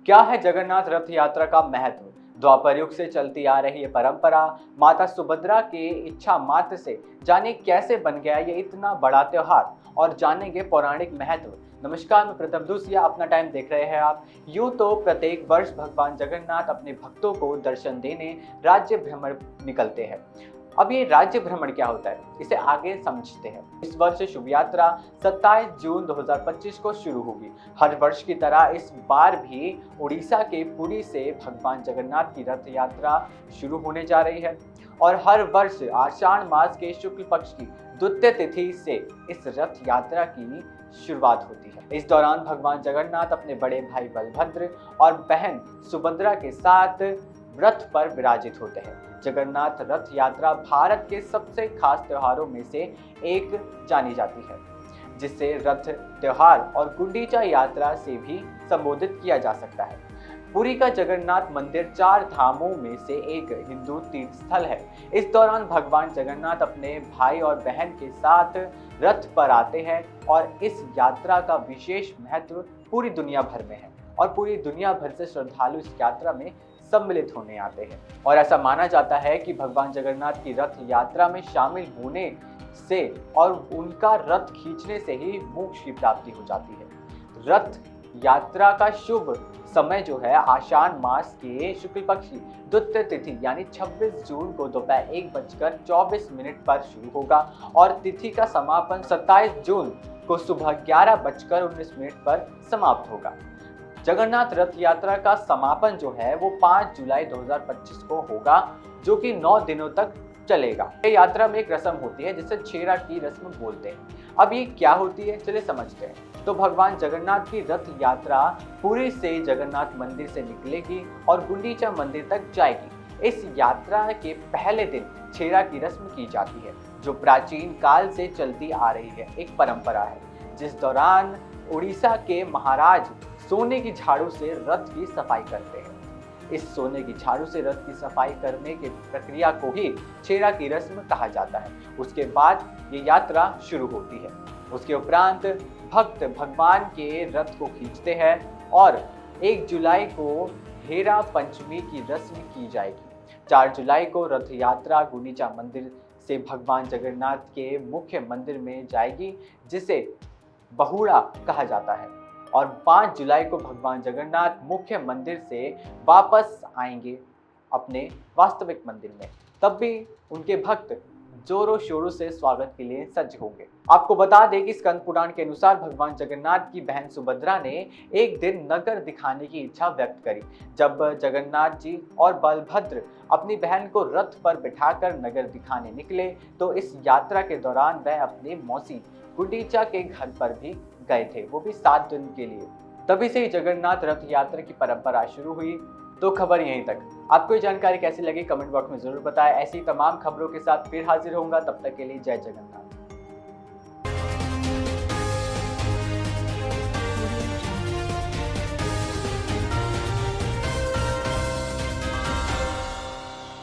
क्या है जगन्नाथ रथ यात्रा का महत्व? द्वापर युग से चलती आ रही ये परंपरा माता सुभद्रा के इच्छा मात्र से जाने कैसे बन गया ये इतना बड़ा त्योहार, और जानेंगे पौराणिक महत्व। नमस्कार, मैं प्रथम दूसिया, अपना टाइम देख रहे हैं आप। यूं तो प्रत्येक वर्ष भगवान जगन्नाथ अपने भक्तों को दर्शन देने राज्य भ्रमण निकलते हैं। अब ये राज्य भ्रमण क्या होता है, इसे आगे समझते हैं। इस वर्ष शुभ यात्रा 27 जून 2025 को शुरू होगी। हर वर्ष की तरह इस बार भी उड़ीसा के पुरी से भगवान जगन्नाथ की रथ यात्रा शुरू होने जा रही है, और हर वर्ष आषाढ़ मास के शुक्ल पक्ष की द्वितीय तिथि से इस रथ यात्रा की शुरुआत होती है। इस दौरान भगवान जगन्नाथ अपने बड़े भाई बलभद्र और बहन सुभद्रा के साथ रथ पर विराजित होते हैं। जगन्नाथ रथ यात्रा भारत के सबसे खास त्योहारों में से एक जानी जाती है, जिसे रथ त्योहार और गुंडीचा यात्रा से भी संबोधित किया जा सकता है। पुरी का जगन्नाथ मंदिर 4 धामों में से एक हिंदू तीर्थ स्थल है। इस दौरान भगवान जगन्नाथ अपने भाई और बहन के साथ रथ पर आते हैं, और इस यात्रा का विशेष महत्व पूरी दुनिया भर में है, और पूरी दुनिया भर से श्रद्धालु इस यात्रा में सम्मिलित होने आते हैं। और ऐसा माना जाता है कि भगवान जगन्नाथ की रथ यात्रा में शामिल होने से और उनका रथ खींचने से ही मोक्ष की प्राप्ति हो जाती है। रथ यात्रा का शुभ समय जो है आषाढ़ मास के शुक्ल पक्ष की द्वितीय तिथि यानी 26 जून को दोपहर 1:24 पर शुरू होगा, और तिथि का समापन 27 जून को सुबह 11:19 पर समाप्त होगा। जगन्नाथ रथ यात्रा का समापन जो है वो 5 जुलाई 2025 को होगा, जो कि 9 दिनों तक चलेगा। ये यात्रा में एक रस्म होती है जिसे छेरा की रस्म बोलते हैं। अब ये क्या होती है, चलिए समझते हैं। तो भगवान जगन्नाथ की रथ यात्रा पुरी से जगन्नाथ मंदिर से निकलेगी और गुंडीचा मंदिर तक जाएगी। इस यात्रा के पहले दिन छेरा की रस्म की जाती है, जो प्राचीन काल से चलती आ रही है, एक परंपरा है, जिस दौरान उड़ीसा के महाराज सोने की झाड़ू से रथ की सफाई करते हैं। इस सोने की झाड़ू से रथ की सफाई करने की प्रक्रिया को ही छेरा की रस्म कहा जाता है। उसके बाद ये यात्रा शुरू होती है। उसके उपरांत भक्त भगवान के रथ को खींचते हैं, और 1 जुलाई को हेरा पंचमी की रस्म की जाएगी। 4 जुलाई को रथ यात्रा गुंडीचा मंदिर से भगवान जगन्नाथ के मुख्य मंदिर में जाएगी, जिसे बहुड़ा कहा जाता है, और 5 जुलाई को भगवान जगन्नाथ मुख्य मंदिर से वापस आएंगे अपने वास्तविक मंदिर में। तब भी उनके भक्त जोरों शोरों से स्वागत के लिए सज्ज होंगे। आपको बता दें कि स्कंद पुराण के अनुसार भगवान जगन्नाथ की बहन सुभद्रा ने एक दिन नगर दिखाने की इच्छा व्यक्त करी। जब जगन्नाथ जी और बलभद्र अपनी बहन को रथ पर बिठाकर नगर दिखाने निकले, तो इस यात्रा के दौरान वह अपनी मौसी गुंडीचा के घर पर भी गए थे, वो भी 7 दिन के लिए। तभी से जगन्नाथ रथ यात्रा की परंपरा शुरू हुई। तो खबर यहीं तक। आपको ये जानकारी कैसी लगी कमेंट बॉक्स में जरूर बताएं। ऐसी तमाम खबरों के साथ फिर हाजिर होऊंगा, तब तक के लिए जय जगन्नाथ।